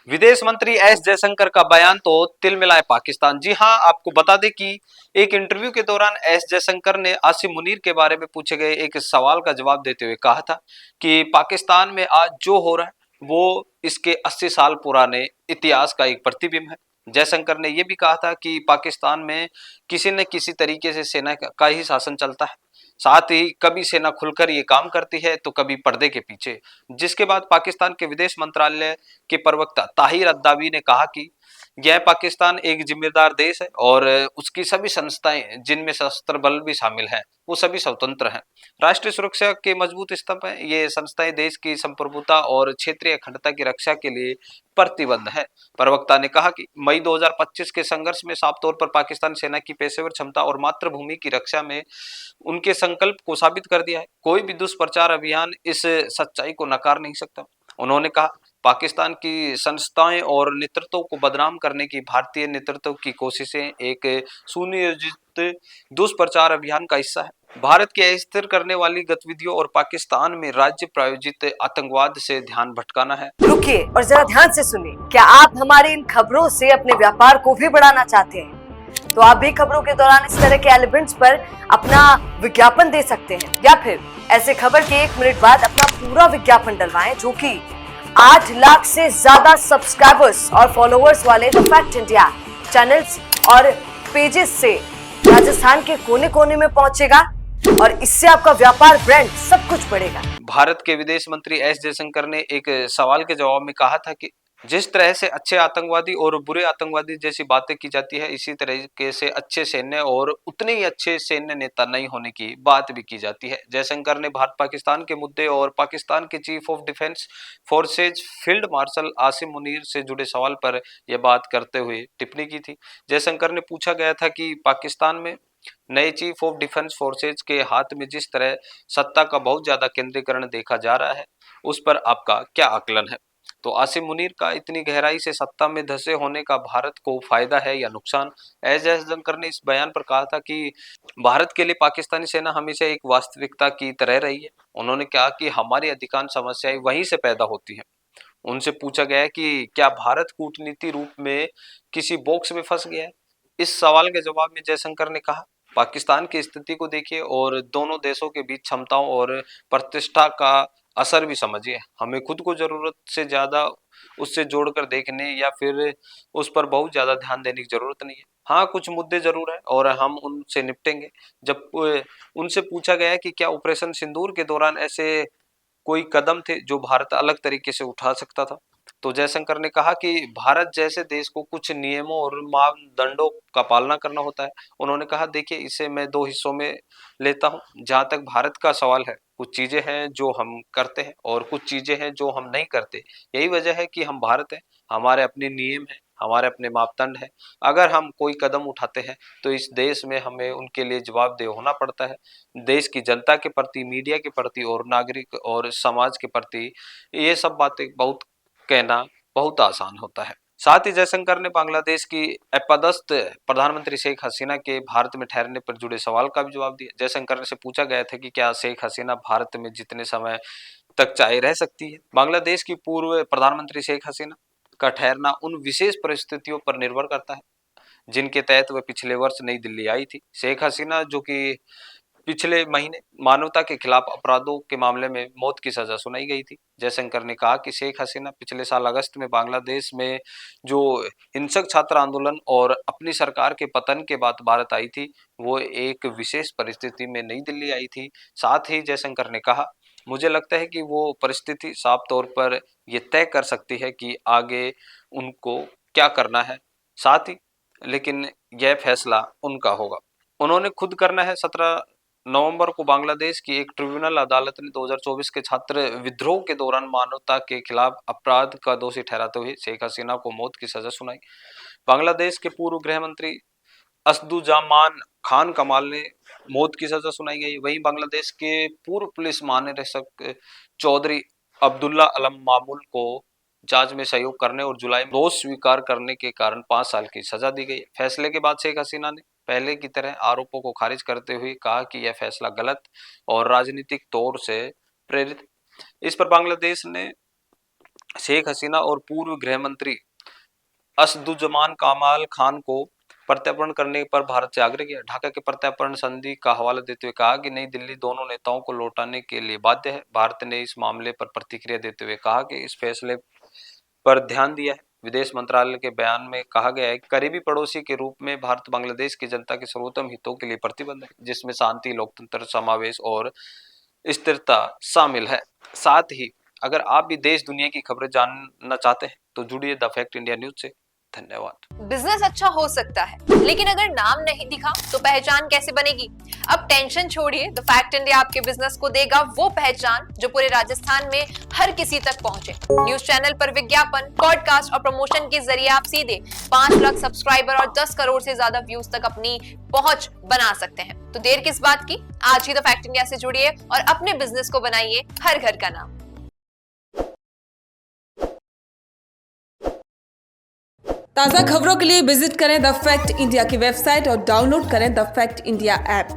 विदेश मंत्री एस जयशंकर का बयान तो तिल मिलाए पाकिस्तान। जी हां, आपको बता दें कि एक इंटरव्यू के दौरान एस जयशंकर ने आसिम मुनीर के बारे में पूछे गए एक सवाल का जवाब देते हुए कहा था कि पाकिस्तान में आज जो हो रहा है वो इसके 80 साल पुराने इतिहास का एक प्रतिबिंब है। जयशंकर ने यह भी कहा था कि पाकिस्तान में किसी न किसी तरीके से सेना का ही शासन चलता है, साथ ही कभी सेना खुलकर ये काम करती है तो कभी पर्दे के पीछे। जिसके बाद पाकिस्तान के विदेश मंत्रालय के प्रवक्ता ताहिर अद्दावी ने कहा कि यह पाकिस्तान एक जिम्मेदार देश है और उसकी सभी संस्थाएं जिनमें सशस्त्र बल भी शामिल हैं वो सभी स्वतंत्र हैं, राष्ट्रीय सुरक्षा के मजबूत स्तंभ हैं। ये संस्थाएं देश की संप्रभुता और क्षेत्रीय अखंडता की रक्षा के लिए प्रतिबद्ध है। प्रवक्ता ने कहा कि मई 2025 के संघर्ष में साफ तौर पर पाकिस्तान सेना की पेशेवर क्षमता और मातृभूमि की रक्षा में उनके संकल्प को साबित कर दिया है। कोई भी दुष्प्रचार अभियान इस सच्चाई को नकार नहीं सकता। उन्होंने कहा पाकिस्तान की संस्थाएं और नेतृत्व को बदनाम करने की भारतीय नेतृत्व की कोशिशें एक सुनियोजित दुष्प्रचार अभियान का हिस्सा है। भारत की अस्थिर करने वाली गतिविधियों और पाकिस्तान में राज्य प्रायोजित आतंकवाद से ध्यान भटकाना है। रुकिए और जरा ध्यान से सुनिए। क्या आप हमारी इन खबरों से अपने व्यापार को भी बढ़ाना चाहते हैं? तो आप भी खबरों के दौरान इस तरह के एलिमेंट्स पर अपना विज्ञापन दे सकते हैं, या फिर ऐसे खबर के 1 मिनट बाद अपना पूरा विज्ञापन डलवाएं, जो कि 8 लाख से ज्यादा सब्सक्राइबर्स और फॉलोअर्स वाले द फैक्ट इंडिया चैनल्स और पेजेस से राजस्थान के कोने कोने में पहुंचेगा और इससे आपका व्यापार, ब्रांड सब कुछ बढ़ेगा। भारत के विदेश मंत्री एस जयशंकर ने एक सवाल के जवाब में कहा था कि जिस तरह से अच्छे आतंकवादी और बुरे आतंकवादी जैसी बातें की जाती है, इसी तरीके से अच्छे सैन्य और उतने ही अच्छे सैन्य नेता नहीं होने की बात भी की जाती है। जयशंकर ने भारत पाकिस्तान के मुद्दे और पाकिस्तान के chief of defence forces field marshal Asim Munir से जुड़े सवाल पर यह बात करते हुए टिप्पणी की थी। जयशंकर ने पूछा गया था कि पाकिस्तान में नए चीफ ऑफ डिफेंस फोर्सेज के हाथ में जिस तरह सत्ता का बहुत ज्यादा केंद्रीकरण देखा जा रहा है, उस पर आपका क्या आकलन है? तो आसिम मुनीर का इतनी गहराई से सत्ता में धंसे होने का भारत को फायदा है या नुकसान? एस जयशंकर ने इस बयान पर कहा था कि भारत के लिए पाकिस्तानी सेना हमेशा एक वास्तविकता की तरह रही है। उन्होंने कहा कि हमारी अधिकांश समस्याएं वहीं से पैदा होती हैं। उनसे पूछा गया है कि क्या भारत कूटनीति रूप में किसी बॉक्स में फंस गया है? इस सवाल के जवाब में जयशंकर ने कहा पाकिस्तान की स्थिति को देखिए और दोनों देशों के बीच क्षमताओं और प्रतिष्ठा का असर भी समझिए। हमें खुद को जरूरत से ज्यादा उससे जोड़कर देखने या फिर उस पर बहुत ज्यादा ध्यान देने की जरूरत नहीं है। हाँ, कुछ मुद्दे जरूर है और हम उनसे निपटेंगे। जब उनसे पूछा गया कि क्या ऑपरेशन सिंदूर के दौरान ऐसे कोई कदम थे जो भारत अलग तरीके से उठा सकता था, तो जयशंकर ने कहा कि भारत जैसे देश को कुछ नियमों और मानदंडों का पालना करना होता है। उन्होंने कहा देखिए, इसे मैं दो हिस्सों में लेता हूं। जहां तक भारत का सवाल है, कुछ चीजें हैं जो हम करते हैं और कुछ चीजें हैं जो हम नहीं करते। यही वजह है कि हम भारत हैं, हमारे अपने नियम हैं, हमारे अपने मापदंड हैं। अगर हम कोई कदम उठाते हैं तो इस देश में हमें उनके लिए जवाबदेह होना पड़ता है। देश की जनता के प्रति, मीडिया के प्रति और नागरिक और समाज के प्रति ये सब बातें बहुत कहना बहुत आसान होता है। साथ ही जयशंकर ने बांग्लादेश की अपदस्थ प्रधानमंत्री शेख हसीना के भारत में ठहरने पर जुड़े सवाल का भी जवाब दिया। जयशंकर से पूछा गया था कि क्या शेख हसीना भारत में जितने समय तक चाहे रह सकती है। बांग्लादेश की पूर्व प्रधानमंत्री शेख हसीना का ठहरना उन विशेष परिस्थितियों पर निर्भर करता है जिनके तहत वह पिछले वर्ष नई दिल्ली आई थी। शेख हसीना, जो कि पिछले महीने मानवता के खिलाफ अपराधों के मामले में मौत की सजा सुनाई गई थी। जयशंकर ने कहा कि शेख हसीना पिछले साल अगस्त में बांग्लादेश में जो हिंसक छात्र आंदोलन और अपनी सरकार के पतन के बाद भारत आई थी, वो एक विशेष परिस्थिति में नई दिल्ली आई थी। साथ ही जयशंकर ने कहा, मुझे लगता है कि वो परिस्थिति साफ तौर पर ये तय कर सकती है कि आगे उनको क्या करना है, साथ ही लेकिन यह फैसला उनका होगा। उन्होंने खुद करना है। 17 नवंबर को बांग्लादेश की एक ट्रिब्यूनल अदालत ने 2024 के छात्र विद्रोह के दौरान मानवता के खिलाफ अपराध का दोषी ठहराते हुए शेख हसीना को मौत की सजा सुनाई। बांग्लादेश के पूर्व गृह मंत्री असदुज्जामान खान कमाल ने मौत की सजा सुनाई गई। वहीं बांग्लादेश के पूर्व पुलिस महानिदेशक चौधरी अब्दुल्ला अलम मामूल को जांच में सहयोग करने और जुलाई में दोष स्वीकार करने के कारण 5 साल की सजा दी गई। फैसले के बाद शेख हसीना ने पहले की तरह आरोपों को खारिज करते हुए कहा कि यह फैसला गलत और राजनीतिक तौर से प्रेरित। इस पर बांग्लादेश ने शेख हसीना और पूर्व गृह मंत्री असदुज्जमान कमाल खान को प्रत्यर्पण करने पर भारत से आग्रह किया। ढाका के प्रत्यर्पण संधि का हवाला देते हुए कहा कि नई दिल्ली दोनों नेताओं को लौटाने के लिए बाध्य है। भारत ने इस मामले पर प्रतिक्रिया देते हुए कहा कि इस फैसले पर ध्यान दिया है। विदेश मंत्रालय के बयान में कहा गया है कि करीबी पड़ोसी के रूप में भारत बांग्लादेश की जनता के सर्वोत्तम हितों के लिए प्रतिबद्ध है, जिसमें शांति, लोकतंत्र, समावेश और स्थिरता शामिल है। साथ ही अगर आप भी देश दुनिया की खबरें जानना चाहते हैं तो जुड़िए द फैक्ट इंडिया न्यूज से। धन्यवाद। बिजनेस अच्छा हो सकता है, लेकिन अगर नाम नहीं दिखा तो पहचान कैसे बनेगी? अब टेंशन छोड़िए, द फैक्ट इंडिया आपके बिजनेस को देगा वो पहचान जो पूरे राजस्थान में हर किसी तक पहुंचे। न्यूज चैनल पर विज्ञापन, पॉडकास्ट और प्रमोशन के जरिए आप सीधे 5 लाख सब्सक्राइबर और 10 करोड़ से ज्यादा व्यूज तक अपनी पहुंच बना सकते हैं। तो देर किस बात की, आज ही द फैक्ट इंडिया से जुड़िए और अपने बिजनेस को बनाइए हर घर का नाम। ताज़ा खबरों के लिए विजिट करें द फैक्ट इंडिया की वेबसाइट और डाउनलोड करें द फैक्ट इंडिया ऐप।